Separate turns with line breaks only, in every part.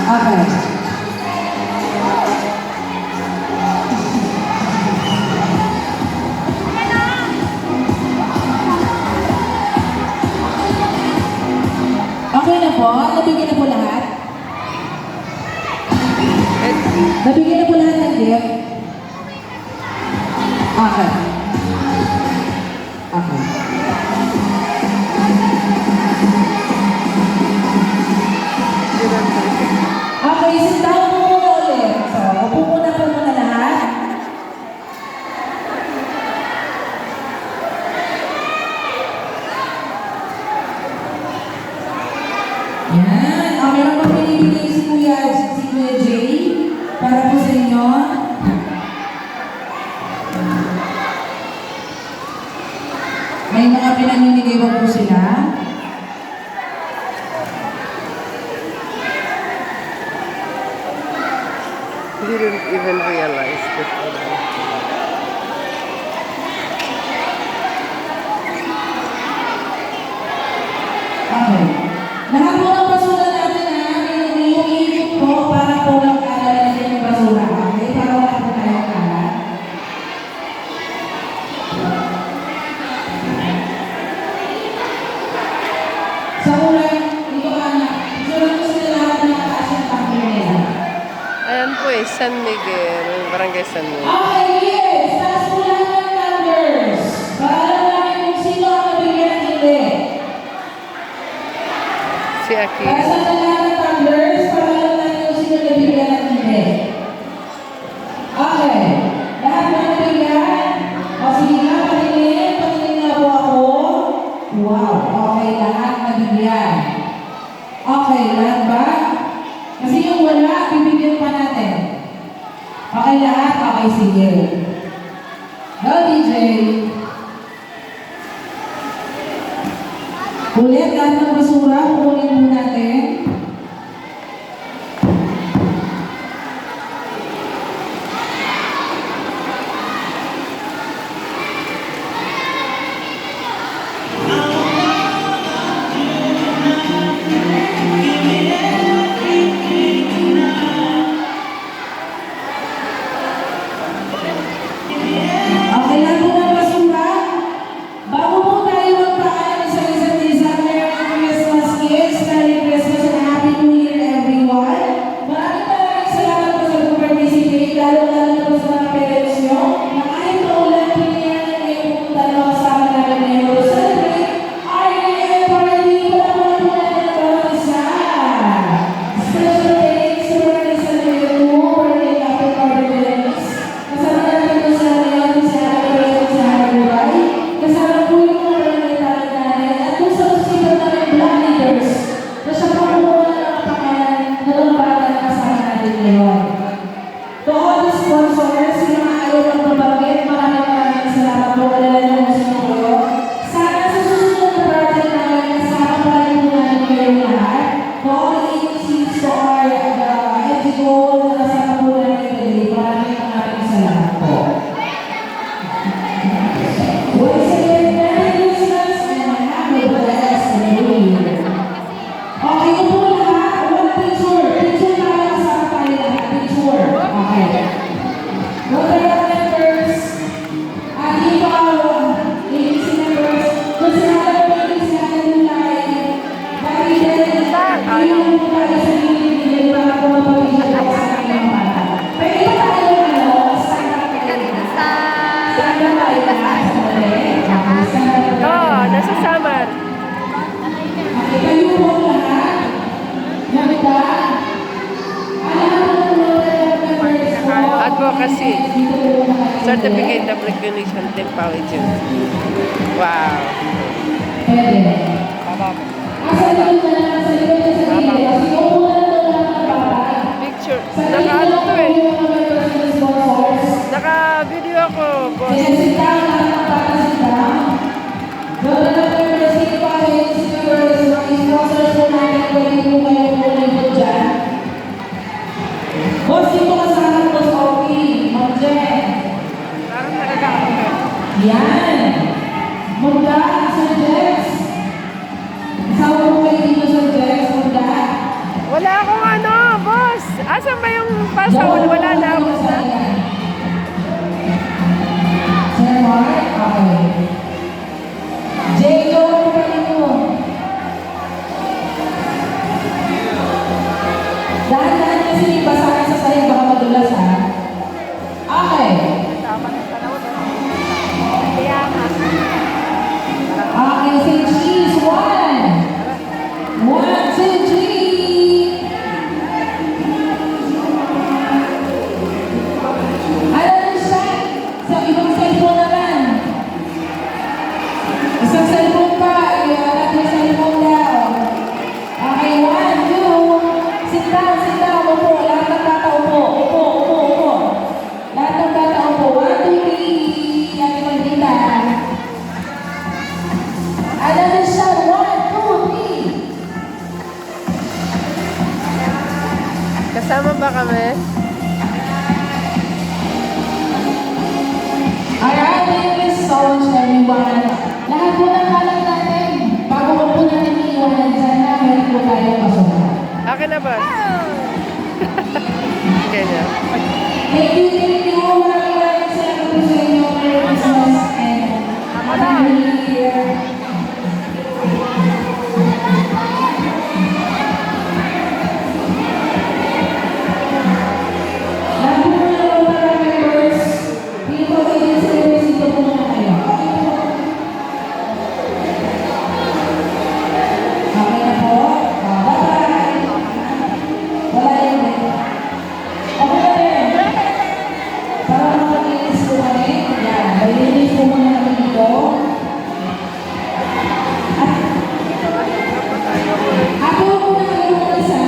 Okay. Okay na po? Nabigyan na po lahat? Nabigyan na po lahat ng gift? Okay. Okay. Okay, sit down po muna ulit. So, upo muna po muna lahat. Yan. Okay lang po pinibigay si Kuya Jay para po sa inyo. May mga pinamimigay ba po sila?
He didn't even realize that.
Okay. Lahat po ng basura natin iikot po para po mag-alala din yung basura. Okay? Para wala po tayong kalat. Sa kulay, dito ka na. Sure po sila lahat na nakataas yung tumbler nila.
Ayan po eh, San Miguel, Barangay San Miguel.
Okay, yes! Taas po lahat ng tumblers. Para alam namin kung sino ang nabigyan at hindi.
Si Aki.
Taas na lahat ng tumblers para alam namin kung sino nabigyan at hindi. Okay. Lahat na nabigyan. O sige nga, patingin na po ako. Wow, okay, lahat nabigyan. Okay, lahat ba? Kasi yung wala, bibigyan pa natin. Okay lahat? Okay, sige. Go, DJ. Ulit, lahat ng basura, kukunin mo natin. Okay lang po ng basura. Bago po tayo magpaalam sa isa't isa, Merry Christmas kids, Merry Christmas and Happy New Year everyone. Maraming salamat po sa pag-participate, lalo-lalo na po sa mga parents nyo. Na kahit paulan, pinayanan kayo pumunta na kasama namin ngayon to celebrate our New Year party. Palamunan po natin ang bawat isa. Special thanks to Barangay San Miguel 2, Barangay Captain Cardenas. Kasama natin po sa ngayon si Ate Rachel sa Haruray. Kasama po yung mga barangay natin at kung sa susunod namin Black Leaders na siya po kumuha ng mga pangalan na mga bata na kasama natin ngayon. To all the sponsors, yung mga ayaw ng babanggit, maraming salamat po. Alala na mo sa kayo. Sana sa susunod na project namin, kasama pa rin po namin kayong lahat. To all the agencies, to our NGO, na kasama po namin today. Maraming salamat po. Once again, Merry Christmas and Happy Blessed New Year. Okay po lahat. One picture. Picture tayo kasama tayo lahat. Picture. Okay. What are your members? At ikaw, ladies and members, kung sinabi ko yung sinabi nila dahil iyon po tayo sa gilid para po mapapigil ako sa kanyang bata. Pwede ba tayo stand up tayo? Stand up tayo lahat sa mali.
Oo, nasa Samar.
Okay, kayo po lahat. Nagda. Alam mo members po.
Advocacy. Certificate of Recognition Technology. Wow.
Pwede. Asa likod na lang, sa likod na sa gilid. Kasi kung muna na lang ang bata.
Picture.
Sa likod
Naka-ano
na
to
po
eh.
yung mga members ng sponsors.
Naka-video ako, boss.
Kaya sit down, lahat ng bata sit down. Doon na lang members, hindi pa kayo speakers, mga sponsors po natin, pwede po kayo pumunod po dyan. Boss, dito ka sa akin, Boss Oki, Ma'am Jen.
Parang nakaka-ano.
Yan. Munda, Sir Jex. Kasama po kayo dito, Sir Jex, Munda.
Wala akong ano, boss. nasa wala na ako na.
Sir Mark, okay. Jay, go ang pagkain mo. Dahan-dahan kasi basahin sa sa'yo, baka madulas ha. Okay. Okay, say cheese. One, two, three. Another shot. Sa ibang cellphone naman. Isang cellphone pa. Iangat yung cellphone daw. Okay, one, two. Sit down, sit down. Upo. Lahat ng bata upo. Upo, upo, upo. Lahat ng bata upo. One, two, three. Ate Magdita. Another shot. One, two, three.
Kasama ba kami?
Alright, thank you so much everyone. Lahat po ng kalat natin, bago ko po natin iiwanan dyan na meron po tayong basura.
Akin na ba? Ganyan.
Thank you. Maraming salamat po sa inyo. Merry Christmas and Happy New Year. Lahat po ng mga members, dito kayo din sa service, dito po muna kayo. Okay na po? Bye-bye! Wala yun eh. Okay na rin. Para makalinis po kami. Yan. Malinis po muna kami dito. Ako po na kayo mga isa.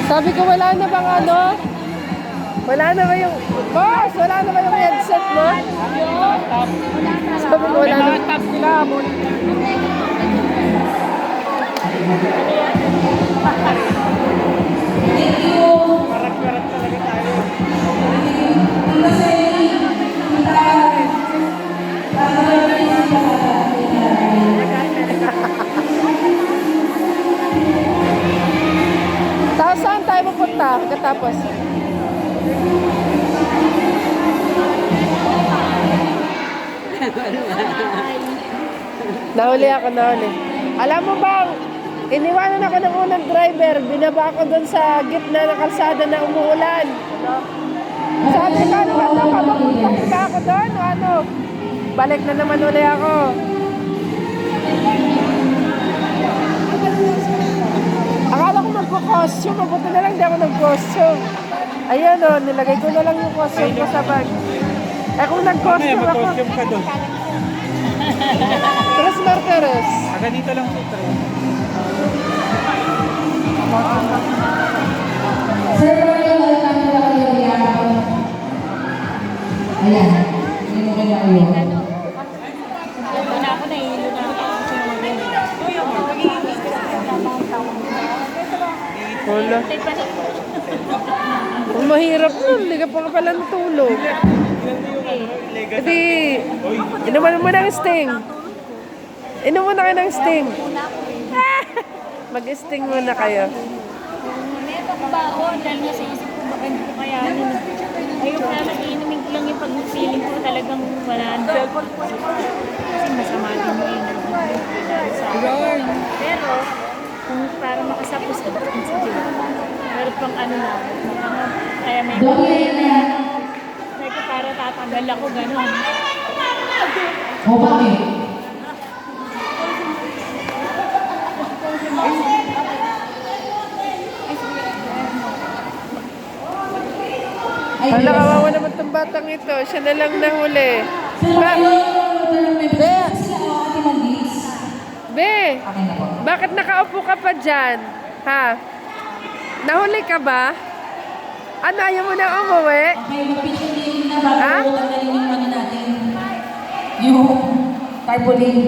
Sabi ko, wala na bang ano? Wala na ba yung... Boss, wala na ba yung headset mo? Sabi ko, wala na.
Thank you.
Karat-karat talaga tayo.
Tita Sally, Tita,
Tapos saan tayo pupunta? Katapos. Nahuli ako, nahuli. Alam mo bang, iniwanan ako ng unang driver, binaba ko doon sa gitna ng kalsada na umuulan. Sabi ko, ano ba ito? Papapunta ba ako doon o ano? Balik na naman uli ako. Akala ko magko-costume, mabuti na lang di ako nag-costume. Ayan o, nilagay ko na lang yung costume ko sa bag. Eh kung nag-costume ako,
Mag-costume ka doon.
Tres Martires.
Aga dito lang po.
Sir Mario, welcome to the area. Ayan. Hindi mo kaya kayo.
Wala ako, nahihilo na ako.
Wala. Kung mahirap nun, hindi ka pa nga pala natulog. Hindi, inuman mo ng sting. Inuman na kayo ng sting. Mag-sting muna kayo.
Meron ko ba ako, dahil nga sa isip ko, baka hindi ko kayanin. Ayun na, nag-inumin ko lang yung pag-feeling ko talagang wala na. Kasi masama din mo yung pero, kung para makasapos ka, meron pang ano na. Kaya may kaya ko para tatagal ako, gano'n.
O bakit? Ay,
Hala, kawawa naman itong batang ito. Siya na lang nahuli. Be, bakit nakaupo ka pa dyan? Ha? Nahuli ka ba? Ano, ayaw mo na umuwi?
Okay, magpipiliin na
Ha?
bago tanggalin yung ano natin. Yung tarpaulin.